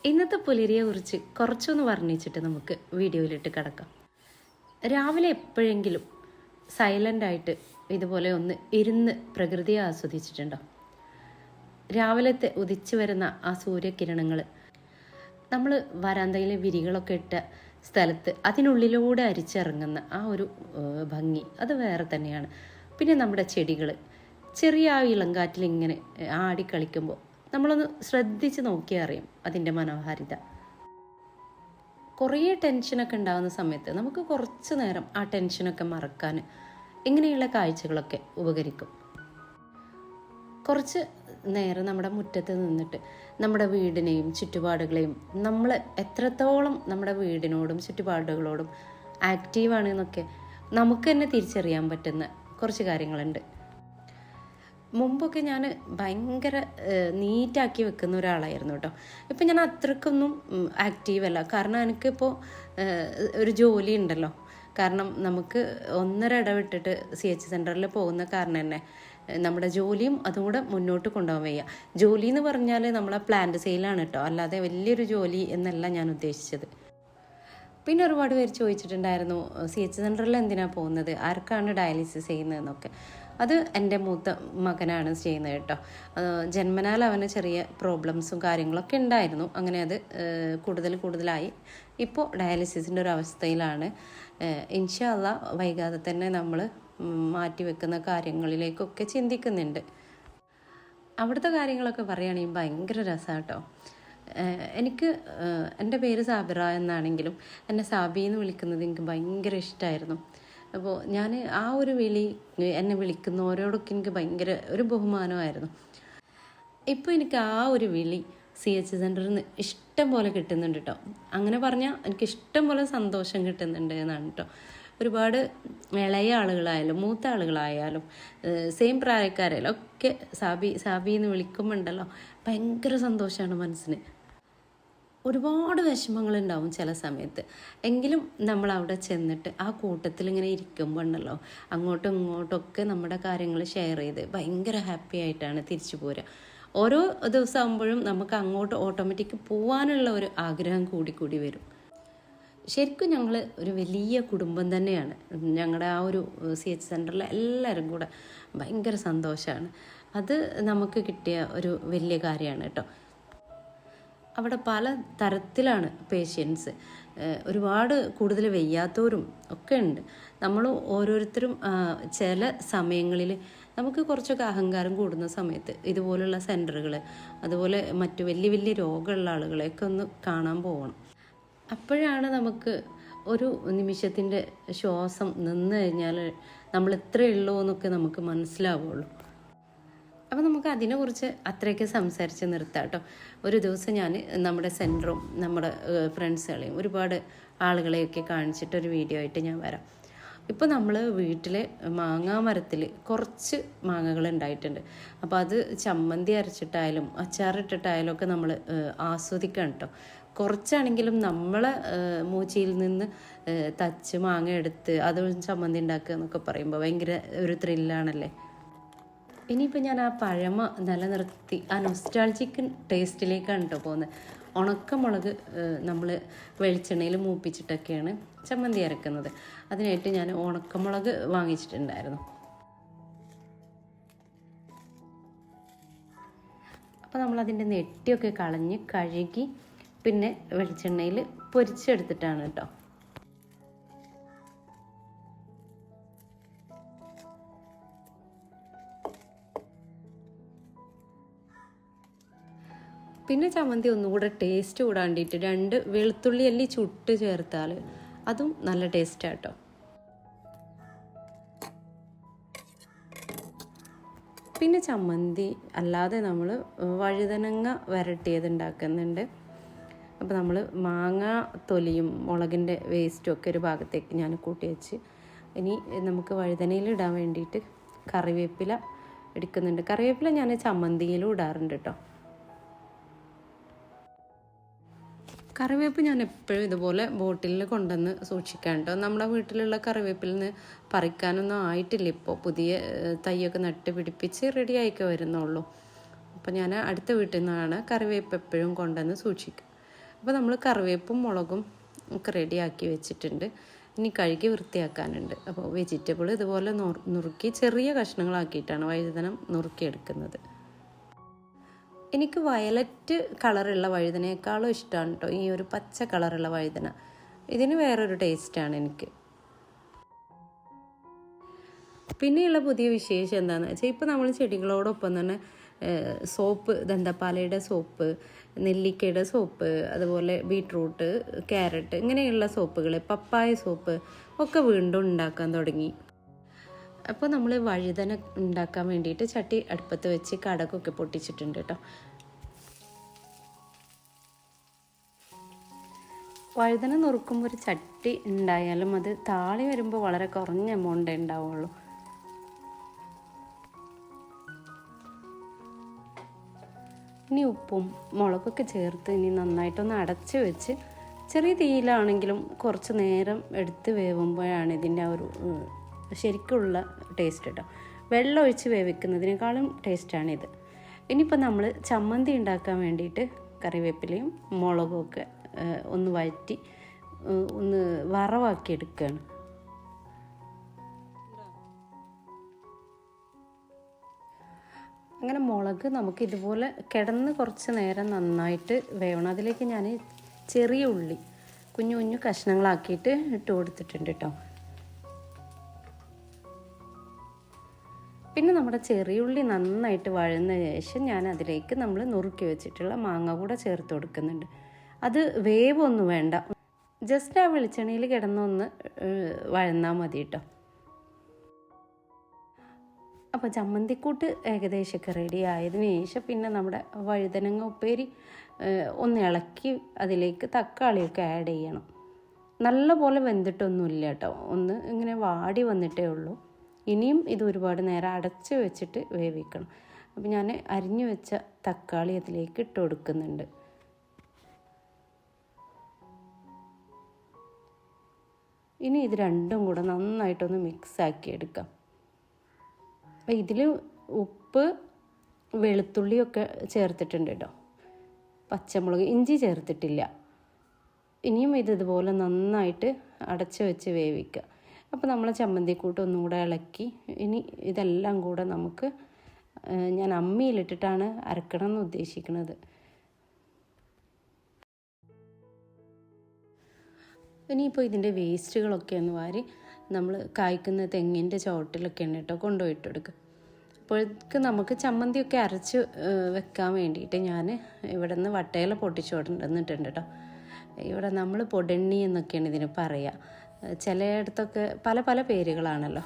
ഇന്നത്തെ പുലരിയെക്കുറിച്ച് കുറച്ചൊന്ന് വർണ്ണിച്ചിട്ട് നമുക്ക് വീഡിയോയിലിട്ട് കിടക്കാം. രാവിലെ എപ്പോഴെങ്കിലും സൈലൻ്റായിട്ട് ഇതുപോലെ ഒന്ന് ഇരുന്ന് പ്രകൃതിയെ ആസ്വദിച്ചിട്ടുണ്ടോ? രാവിലത്തെ ഉദിച്ചു വരുന്ന ആ സൂര്യകിരണങ്ങൾ നമ്മൾ വരാന്തയിലെ വിരികളൊക്കെ ഇട്ട സ്ഥലത്ത് അതിനുള്ളിലൂടെ അരിച്ചിറങ്ങുന്ന ആ ഒരു ഭംഗി അത് വേറെ തന്നെയാണ്. പിന്നെ നമ്മുടെ ചെടികൾ ചെറിയ ആ ഇളങ്കാറ്റിൽ ഇങ്ങനെ ആടിക്കളിക്കുമ്പോൾ നമ്മളൊന്ന് ശ്രദ്ധിച്ച് നോക്കിയാൽ അറിയാം അതിൻ്റെ മനോഹാരിത. കുറേ ടെൻഷനൊക്കെ ഉണ്ടാകുന്ന സമയത്ത് നമുക്ക് കുറച്ച് നേരം ആ ടെൻഷനൊക്കെ മറക്കാൻ ഇങ്ങനെയുള്ള കാഴ്ചകളൊക്കെ ഉപകരിക്കും. കുറച്ച് നേരം നമ്മുടെ മുറ്റത്ത് നിന്നിട്ട് നമ്മുടെ വീടിനെയും ചുറ്റുപാടുകളെയും നമ്മൾ എത്രത്തോളം നമ്മുടെ വീടിനോടും ചുറ്റുപാടുകളോടും ആക്റ്റീവാണെന്നൊക്കെ നമുക്ക് തന്നെ തിരിച്ചറിയാൻ പറ്റുന്ന കുറച്ച് കാര്യങ്ങളുണ്ട്. മുമ്പൊക്കെ ഞാൻ ഭയങ്കര നീറ്റാക്കി വെക്കുന്ന ഒരാളായിരുന്നു കേട്ടോ. ഇപ്പം ഞാൻ അത്രക്കൊന്നും ആക്റ്റീവല്ല. കാരണം എനിക്കിപ്പോൾ ഒരു ജോലി ഉണ്ടല്ലോ. കാരണം നമുക്ക് 1.5 ഇടവിട്ടിട്ട് CH സെൻറ്ററിൽ പോകുന്ന കാരണം തന്നെ നമ്മുടെ ജോലിയും അതുകൂടെ മുന്നോട്ട് കൊണ്ടുപോകാൻ വയ്യ. ജോലി എന്ന് പറഞ്ഞാൽ നമ്മളെ പ്ലാന്റ് സെയിലാണ് കേട്ടോ, അല്ലാതെ വലിയൊരു ജോലി എന്നല്ല ഞാൻ ഉദ്ദേശിച്ചത്. പിന്നെ ഒരുപാട് പേര് ചോദിച്ചിട്ടുണ്ടായിരുന്നു CH സെൻറ്ററിൽ എന്തിനാണ് പോകുന്നത്, ആർക്കാണ് ഡയാലിസിസ് ചെയ്യുന്നതെന്നൊക്കെ. അത് എൻ്റെ മൂത്ത മകനാണ് ചെയ്യുന്നത് കേട്ടോ. ജന്മനാൽ അവന് ചെറിയ പ്രോബ്ലംസും കാര്യങ്ങളൊക്കെ ഉണ്ടായിരുന്നു. അങ്ങനെ അത് കൂടുതലായി ഇപ്പോൾ ഡയാലിസിസിൻ്റെ ഒരു അവസ്ഥയിലാണ്. ഇൻഷാ അല്ലാഹ് വൈകാതെ തന്നെ നമ്മൾ മാറ്റിവെക്കുന്ന കാര്യങ്ങളിലേക്കൊക്കെ ചിന്തിക്കുന്നുണ്ട്. അവിടുത്തെ കാര്യങ്ങളൊക്കെ പറയുകയാണെങ്കിൽ ഭയങ്കര രസമാണ് കേട്ടോ. എനിക്ക് എൻ്റെ പേര് സാബിറ എന്നാണെങ്കിലും എന്നെ സാബി എന്ന് വിളിക്കുന്നത് എനിക്ക് ഭയങ്കര ഇഷ്ടമായിരുന്നു. അപ്പോൾ ഞാൻ ആ ഒരു വിളി എന്നെ വിളിക്കുന്നവരോടൊക്കെ എനിക്ക് ഭയങ്കര ഒരു ബഹുമാനമായിരുന്നു. ഇപ്പോൾ എനിക്ക് ആ ഒരു വിളി CH സെൻറ്ററിൽ നിന്ന് ഇഷ്ടം പോലെ കിട്ടുന്നുണ്ട് കേട്ടോ. അങ്ങനെ പറഞ്ഞാൽ എനിക്ക് ഇഷ്ടം പോലെ സന്തോഷം കിട്ടുന്നുണ്ട് എന്നാണ് കേട്ടോ. ഒരുപാട് ഇളയ ആളുകളായാലും മൂത്ത ആളുകളായാലും സെയിം പ്രായക്കാരായാലും ഒക്കെ സാബി എന്ന് വിളിക്കുമ്പോണ്ടല്ലോ ഭയങ്കര സന്തോഷമാണ് മനസ്സിന്. ഒരുപാട് വിഷമങ്ങളുണ്ടാവും ചില സമയത്ത്. എങ്കിലും നമ്മൾ അവിടെ ചെന്നിട്ട് ആ കൂട്ടത്തിൽ ഇങ്ങനെ ഇരിക്കുമ്പോൾ ഉണ്ടല്ലോ അങ്ങോട്ടും ഇങ്ങോട്ടൊക്കെ നമ്മുടെ കാര്യങ്ങൾ ഷെയർ ചെയ്ത് ഭയങ്കര ഹാപ്പി ആയിട്ടാണ് തിരിച്ചു പോരുക. ഓരോ ദിവസം ആകുമ്പോഴും നമുക്ക് അങ്ങോട്ട് ഓട്ടോമാറ്റിക് പോകാനുള്ള ഒരു ആഗ്രഹം കൂടി വരും. ശരിക്കും ഞങ്ങൾ ഒരു വലിയ കുടുംബം തന്നെയാണ്. ഞങ്ങളുടെ ആ ഒരു CH സെൻറ്ററിൽ എല്ലാവരും കൂടെ ഭയങ്കര സന്തോഷമാണ്. അത് നമുക്ക് കിട്ടിയ ഒരു വലിയ കാര്യമാണ് കേട്ടോ. അവിടെ പല തരത്തിലാണ് പേഷ്യൻസ്. ഒരുപാട് കൂടുതൽ വയ്യാത്തവരും ഒക്കെ ഉണ്ട്. നമ്മൾ ഓരോരുത്തരും ചില സമയങ്ങളിൽ നമുക്ക് കുറച്ചൊക്കെ അഹങ്കാരം കൂടുന്ന സമയത്ത് ഇതുപോലുള്ള സെൻറ്ററുകൾ അതുപോലെ മറ്റു വലിയ രോഗമുള്ള ആളുകളെയൊക്കെ ഒന്ന് കാണാൻ പോകണം. അപ്പോഴാണ് നമുക്ക് ഒരു നിമിഷത്തിൻ്റെ ശ്വാസം നിന്ന് കഴിഞ്ഞാൽ നമ്മൾ ഇത്രയേ ഉള്ളൂ എന്നൊക്കെ നമുക്ക് മനസ്സിലാവുള്ളൂ. അപ്പോൾ നമുക്ക് അതിനെക്കുറിച്ച് അത്രയൊക്കെ സംസാരിച്ച് നിർത്താം കേട്ടോ. ഒരു ദിവസം ഞാൻ നമ്മുടെ സെൻറ്ററും നമ്മുടെ ഫ്രണ്ട്സുകളെയും ഒരുപാട് ആളുകളെയൊക്കെ കാണിച്ചിട്ടൊരു വീഡിയോ ആയിട്ട് ഞാൻ വരാം. ഇപ്പോൾ നമ്മൾ വീട്ടിലെ മാങ്ങാ മരത്തിൽ കുറച്ച് മാങ്ങകൾ ഉണ്ടായിട്ടുണ്ട്. അപ്പോൾ അത് ചമ്മന്തി അരച്ചിട്ടായാലും അച്ചാറിട്ടിട്ടായാലും ഒക്കെ നമ്മൾ ആസ്വദിക്കണം കേട്ടോ. കുറച്ചാണെങ്കിലും നമ്മളെ മൂച്ചിയിൽ നിന്ന് തച്ച് മാങ്ങ എടുത്ത് അത് ചമ്മന്തി ഉണ്ടാക്കുക എന്നൊക്കെ പറയുമ്പോൾ ഭയങ്കര ഒരു ത്രില്ലാണല്ലേ. ഇനിയിപ്പോൾ ഞാൻ ആ പഴമ നിലനിർത്തി ആ നൊസ്റ്റാൾജിക് ടേസ്റ്റിലേക്കാണ് കേട്ടോ പോകുന്നത്. ഉണക്കമുളക് നമ്മൾ വെളിച്ചെണ്ണയിൽ മൂപ്പിച്ചിട്ടൊക്കെയാണ് ചമ്മന്തി അരക്കുന്നത്. അതിനായിട്ട് ഞാൻ ഉണക്കമുളക് വാങ്ങിച്ചിട്ടുണ്ടായിരുന്നു. അപ്പോൾ നമ്മളതിൻ്റെ നെറ്റിയൊക്കെ കളഞ്ഞ് കഴുകി പിന്നെ വെളിച്ചെണ്ണയിൽ പൊരിച്ചെടുത്തിട്ടാണ് കേട്ടോ. പിന്നെ ചമ്മന്തി ഒന്നുകൂടെ ടേസ്റ്റ് കൂടാൻ വേണ്ടിയിട്ട് 2 വെളുത്തുള്ളി അല്ലി ചുട്ട് ചേർത്താൽ അതും നല്ല ടേസ്റ്റാണ് കേട്ടോ. പിന്നെ ചമ്മന്തി അല്ലാതെ നമ്മൾ വഴുതനങ്ങ വരട്ടിയത് ഉണ്ടാക്കുന്നുണ്ട്. അപ്പോൾ നമ്മൾ മാങ്ങ തൊലിയും മുളകിൻ്റെ വേസ്റ്റും ഒക്കെ ഒരു ഭാഗത്തേക്ക് ഞാൻ കൂട്ടി വെച്ച് ഇനി നമുക്ക് വഴുതനയിൽ ഇടാൻ വേണ്ടിയിട്ട് കറിവേപ്പില എടുക്കുന്നുണ്ട്. കറിവേപ്പില ഞാൻ ചമ്മന്തിയിലും ഇടാറുണ്ട് കേട്ടോ. കറിവേപ്പ് ഞാൻ എപ്പോഴും ഇതുപോലെ ബോട്ടിലിൽ കൊണ്ടുവന്ന് സൂക്ഷിക്കാൻ കേട്ടോ. നമ്മുടെ വീട്ടിലുള്ള കറിവേപ്പിൽ നിന്ന് പറിക്കാനൊന്നും ആയിട്ടില്ല. ഇപ്പോൾ പുതിയ തൈയൊക്കെ നട്ട് പിടിപ്പിച്ച് റെഡി ആയിക്കെ വരുന്നുള്ളൂ. അപ്പോൾ ഞാൻ അടുത്ത വീട്ടിൽ നിന്നാണ് കറിവേപ്പ് എപ്പോഴും കൊണ്ടുവന്ന് സൂക്ഷിക്കുക. അപ്പോൾ നമ്മൾ കറിവേപ്പും മുളകും ഒക്കെ റെഡിയാക്കി വെച്ചിട്ടുണ്ട്. ഇനി കഴുകി വൃത്തിയാക്കാനുണ്ട്. അപ്പോൾ വെജിറ്റബിൾ ഇതുപോലെ നുറുക്കി ചെറിയ കഷ്ണങ്ങളാക്കിയിട്ടാണ് വഴുതന നുറുക്കിയെടുക്കുന്നത്. എനിക്ക് വയലറ്റ് കളറുള്ള വഴുതനയേക്കാളും ഇഷ്ടമാണ് കേട്ടോ ഈ ഒരു പച്ച കളറുള്ള വഴുതന. ഇതിന് വേറൊരു ടേസ്റ്റാണ് എനിക്ക്. പിന്നെയുള്ള പുതിയ വിശേഷം എന്താണെന്ന് വെച്ചാൽ ഇപ്പോൾ നമ്മൾ ചെടികളോടൊപ്പം തന്നെ സോപ്പ്, ദന്തപ്പാലയുടെ സോപ്പ്, നെല്ലിക്കയുടെ സോപ്പ്, അതുപോലെ ബീട്രൂട്ട്, ക്യാരറ്റ് ഇങ്ങനെയുള്ള സോപ്പുകൾ, പപ്പായ സോപ്പ് ഒക്കെ വീണ്ടും ഉണ്ടാക്കാൻ തുടങ്ങി. അപ്പോൾ നമ്മൾ വഴുതന ഉണ്ടാക്കാൻ വേണ്ടിയിട്ട് ചട്ടി അടുപ്പത്ത് വെച്ച് കടകൊക്കെ പൊട്ടിച്ചിട്ടുണ്ട് കേട്ടോ. വഴുതന നുറുക്കുമ്പോൾ ഒരു ചട്ടി ഉണ്ടായാലും അത് താളി വരുമ്പോൾ വളരെ കുറഞ്ഞ എമൗണ്ടേ ഉണ്ടാവുള്ളൂ. ഇനി ഉപ്പും മുളകൊക്കെ ചേർത്ത് ഇനി നന്നായിട്ടൊന്ന് അടച്ച് വെച്ച് ചെറിയ തീയിലാണെങ്കിലും കുറച്ച് നേരം എടുത്ത് വേവുമ്പോഴാണ് ഇതിൻ്റെ ആ ഒരു ശരിക്കുള്ള ടേസ്റ്റ് കേട്ടോ. വെള്ളം ഒഴിച്ച് വേവിക്കുന്നതിനേക്കാളും ടേസ്റ്റാണിത്. ഇനിയിപ്പോൾ നമ്മൾ ചമ്മന്തി ഉണ്ടാക്കാൻ വേണ്ടിയിട്ട് കറിവേപ്പിലയും മുളകും ഒക്കെ ഒന്ന് വഴറ്റി ഒന്ന് വറവാക്കി എടുക്കുകയാണ്. അങ്ങനെ മുളക് നമുക്ക് ഇതുപോലെ കിടന്ന് കുറച്ച് നേരം നന്നായിട്ട് വേവണം. അതിലേക്ക് ഞാൻ ചെറിയ ഉള്ളി കുഞ്ഞു കുഞ്ഞു കഷ്ണങ്ങളാക്കിയിട്ട് ഇട്ട് കൊടുത്തിട്ടുണ്ട് കേട്ടോ. പിന്നെ നമ്മുടെ ചെറിയുള്ളി നന്നായിട്ട് വഴന്ന ശേഷം ഞാൻ അതിലേക്ക് നമ്മൾ നുറുക്കി വെച്ചിട്ടുള്ള മാങ്ങ കൂടെ ചേർത്ത് കൊടുക്കുന്നുണ്ട്. അത് വേവൊന്നും വേണ്ട, ജസ്റ്റ് ആ വെളിച്ചെണ്ണയിൽ കിടന്നൊന്ന് വഴന്നാൽ മതി കേട്ടോ. അപ്പോൾ ചമ്മന്തിക്കൂട്ട് ഏകദേശമൊക്കെ റെഡി ആയതിനു ശേഷം പിന്നെ നമ്മുടെ വഴുതനങ്ങ ഉപ്പേരി ഒന്ന് ഇളക്കി അതിലേക്ക് തക്കാളിയൊക്കെ ആഡ് ചെയ്യണം. നല്ലപോലെ വെന്തിട്ടൊന്നുമില്ല കേട്ടോ, ഒന്ന് ഇങ്ങനെ വാടി വന്നിട്ടേ ഉള്ളൂ. ഇനിയും ഇത് ഒരുപാട് നേരം അടച്ച് വെച്ചിട്ട് വേവിക്കണം. അപ്പോൾ ഞാൻ അരിഞ്ഞു വെച്ച തക്കാളി അതിലേക്ക് ഇട്ട് കൊടുക്കുന്നുണ്ട്. ഇനി ഇത് രണ്ടും കൂടെ നന്നായിട്ടൊന്ന് മിക്സാക്കി എടുക്കാം. അപ്പോൾ ഇതിൽ ഉപ്പ്, വെളുത്തുള്ളിയൊക്കെ ചേർത്തിട്ടുണ്ട് കേട്ടോ, പച്ചമുളക്, ഇഞ്ചി ചേർത്തിട്ടില്ല. ഇനിയും ഇതുപോലെ നന്നായിട്ട് അടച്ച് വെച്ച് വേവിക്കുക. അപ്പോൾ നമ്മൾ ചമ്മന്തിക്കൂട്ട് ഒന്നും കൂടെ ഇളക്കി ഇനി ഇതെല്ലാം കൂടെ നമുക്ക് ഞാൻ അമ്മിയിലിട്ടിട്ടാണ് അരക്കണം എന്ന് ഉദ്ദേശിക്കുന്നത്. ഇനിയിപ്പോൾ ഇതിൻ്റെ വേസ്റ്റുകളൊക്കെ ഒന്ന് വാരി നമ്മൾ കായ്ക്കുന്ന തെങ്ങിൻ്റെ ചോട്ടിലൊക്കെയാണ് കേട്ടോ കൊണ്ടുപോയിട്ട് കൊടുക്കുക. അപ്പോഴേക്ക് നമുക്ക് ചമ്മന്തിയൊക്കെ അരച്ച് വെക്കാൻ വേണ്ടിയിട്ട് ഞാൻ ഇവിടെ നിന്ന് വട്ടയില പൊട്ടിച്ചു കൊണ്ടുവന്നിട്ടുണ്ട് കേട്ടോ. ഇവിടെ നമ്മൾ പൊടണ്ണി എന്നൊക്കെയാണ് ഇതിന് പറയുക. ചിലയിടത്തൊക്കെ പല പല പേരുകളാണല്ലോ.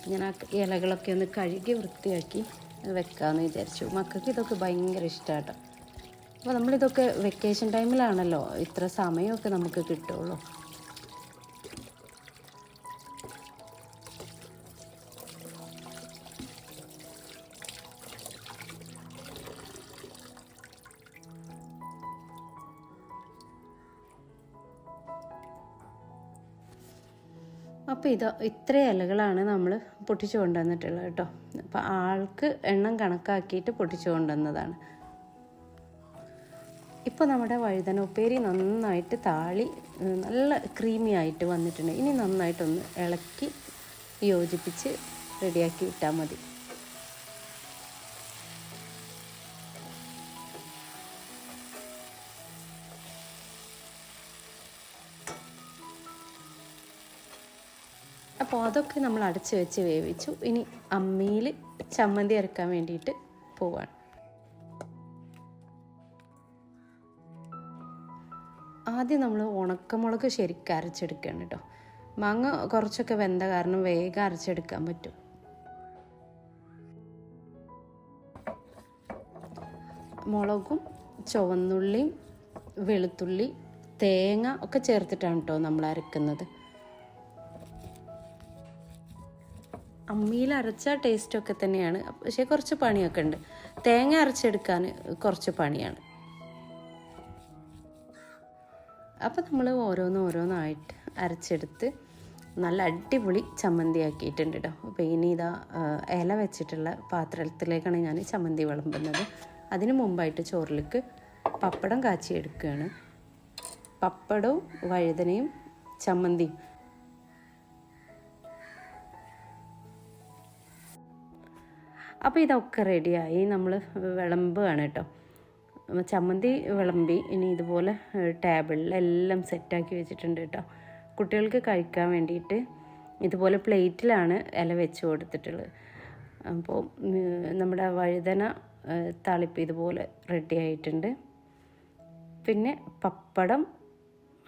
ഞാൻ ആ ഇലകളൊക്കെ ഒന്ന് കഴുകി വൃത്തിയാക്കി വെക്കാമെന്ന് വിചാരിച്ചു. മക്കൾക്ക് ഇതൊക്കെ ഭയങ്കര ഇഷ്ടമാണ് കേട്ടോ. അപ്പോൾ നമ്മളിതൊക്കെ വെക്കേഷൻ ടൈമിലാണല്ലോ ഇത്ര സമയമൊക്കെ നമുക്ക് കിട്ടുള്ളൂ. അപ്പോൾ ഇത്ര ഇലകളാണ് നമ്മൾ പൊട്ടിച്ചു കൊണ്ടുവന്നിട്ടുള്ളത് കേട്ടോ. അപ്പോൾ ആൾക്ക് എണ്ണം കണക്കാക്കിയിട്ട് പൊട്ടിച്ചു കൊണ്ടുവന്നതാണ്. ഇപ്പോൾ നമ്മുടെ വഴുതന ഉപ്പേരി നന്നായിട്ട് താളി നല്ല ക്രീമി ആയിട്ട് വന്നിട്ടുണ്ട്. ഇനി നന്നായിട്ടൊന്ന് ഇളക്കി യോജിപ്പിച്ച് റെഡിയാക്കി ഇട്ടാൽ മതി. അപ്പോൾ അതൊക്കെ നമ്മൾ അടച്ച് വെച്ച് വേവിച്ചു. ഇനി അമ്മിയിൽ ചമ്മന്തി അരക്കാൻ വേണ്ടിയിട്ട് പോവാണ്. ആദ്യം നമ്മൾ ഉണക്കമുളക് ശരിക്കും അരച്ചെടുക്കുകയാണ് കേട്ടോ. മാങ്ങ കുറച്ചൊക്കെ വെന്ത കാരണം വേഗം അരച്ചെടുക്കാൻ പറ്റും. മുളകും ചുവന്നുള്ളിയും വെളുത്തുള്ളി തേങ്ങ ഒക്കെ ചേർത്തിട്ടാണ് കേട്ടോ നമ്മൾ അരക്കുന്നത്. അമ്മിയിൽ അരച്ച ടേസ്റ്റൊക്കെ തന്നെയാണ്, പക്ഷേ കുറച്ച് പണിയൊക്കെ ഉണ്ട്. തേങ്ങ അരച്ചെടുക്കാൻ കുറച്ച് പണിയാണ്. അപ്പോൾ നമ്മൾ ഓരോന്നായിട്ട് അരച്ചെടുത്ത് നല്ല അടിപൊളി ചമ്മന്തി ആക്കിയിട്ടുണ്ട് കേട്ടോ. അപ്പോൾ ഇനി ഇതാ ഇല വെച്ചിട്ടുള്ള പാത്രത്തിലേക്കാണ് ഞാൻ ചമ്മന്തി വിളമ്പുന്നത്. അതിന് മുമ്പായിട്ട് ചോറിലേക്ക് പപ്പടം കാച്ചി എടുക്കുകയാണ്. പപ്പടവും വഴുതനയും ചമ്മന്തിയും. അപ്പോൾ ഇതൊക്കെ റെഡിയായി, നമ്മൾ വിളമ്പുകയാണ് കേട്ടോ. ചമ്മന്തി വിളമ്പി. ഇനി ഇതുപോലെ ടേബിളിലെല്ലാം സെറ്റാക്കി വെച്ചിട്ടുണ്ട് കേട്ടോ. കുട്ടികൾക്ക് കഴിക്കാൻ വേണ്ടിയിട്ട് ഇതുപോലെ പ്ലേറ്റിലാണ് ഇല വെച്ച് കൊടുത്തിട്ടുള്ളത്. അപ്പോൾ നമ്മുടെ വഴുതന താളിപ്പ് ഇതുപോലെ റെഡി ആയിട്ടുണ്ട്. പിന്നെ പപ്പടം,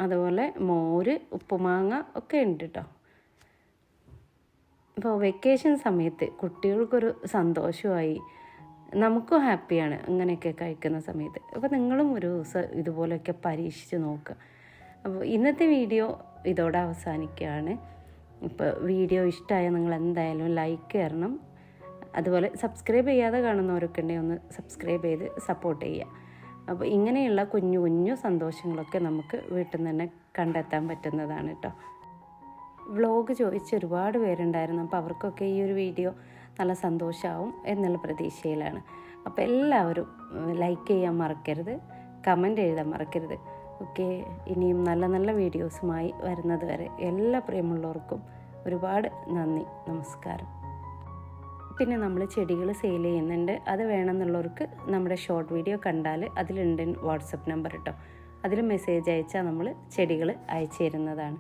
അതുപോലെ മോര്, ഉപ്പുമാങ്ങ ഒക്കെ ഉണ്ട് കേട്ടോ. ഇപ്പോൾ വെക്കേഷൻ സമയത്ത് കുട്ടികൾക്കൊരു സന്തോഷമായി, നമുക്കും ഹാപ്പിയാണ് ഇങ്ങനെയൊക്കെ കഴിക്കുന്ന സമയത്ത്. അപ്പോൾ നിങ്ങളും ഒരു ദിവസം ഇതുപോലെയൊക്കെ പരീക്ഷിച്ച് നോക്കുക. അപ്പോൾ ഇന്നത്തെ വീഡിയോ ഇതോടെ അവസാനിക്കുകയാണ്. ഇപ്പോൾ വീഡിയോ ഇഷ്ടമായ നിങ്ങൾ എന്തായാലും ലൈക്ക് തരണം. അതുപോലെ സബ്സ്ക്രൈബ് ചെയ്യാതെ കാണുന്നവരൊക്കെ ഉണ്ടെങ്കിൽ ഒന്ന് സബ്സ്ക്രൈബ് ചെയ്ത് സപ്പോർട്ട് ചെയ്യുക. അപ്പോൾ ഇങ്ങനെയുള്ള കുഞ്ഞു കുഞ്ഞു സന്തോഷങ്ങളൊക്കെ നമുക്ക് വീട്ടിൽ നിന്ന് തന്നെ കണ്ടെത്താൻ പറ്റുന്നതാണ് കേട്ടോ. വ്ളോഗ് ചോദിച്ച് ഒരുപാട് പേരുണ്ടായിരുന്നു. അപ്പോൾ അവർക്കൊക്കെ ഈ ഒരു വീഡിയോ നല്ല സന്തോഷമാവും എന്നുള്ള പ്രതീക്ഷയിലാണ്. അപ്പോൾ എല്ലാവരും ലൈക്ക് ചെയ്യാൻ മറക്കരുത്, കമൻറ്റ് എഴുതാൻ മറക്കരുത്. ഓക്കെ, ഇനിയും നല്ല നല്ല വീഡിയോസുമായി വരുന്നത് വരെ എല്ലാ പ്രിയമുള്ളവർക്കും ഒരുപാട് നന്ദി, നമസ്കാരം. പിന്നെ നമ്മൾ ചെടികൾ സെയിൽ ചെയ്യുന്നുണ്ട്. അത് വേണമെന്നുള്ളവർക്ക് നമ്മുടെ ഷോർട്ട് വീഡിയോ കണ്ടാൽ അതിലുണ്ട് വാട്സപ്പ് നമ്പർ കേട്ടോ. അതിൽ മെസ്സേജ് അയച്ചാൽ നമ്മൾ ചെടികൾ അയച്ചു തരുന്നതാണ്.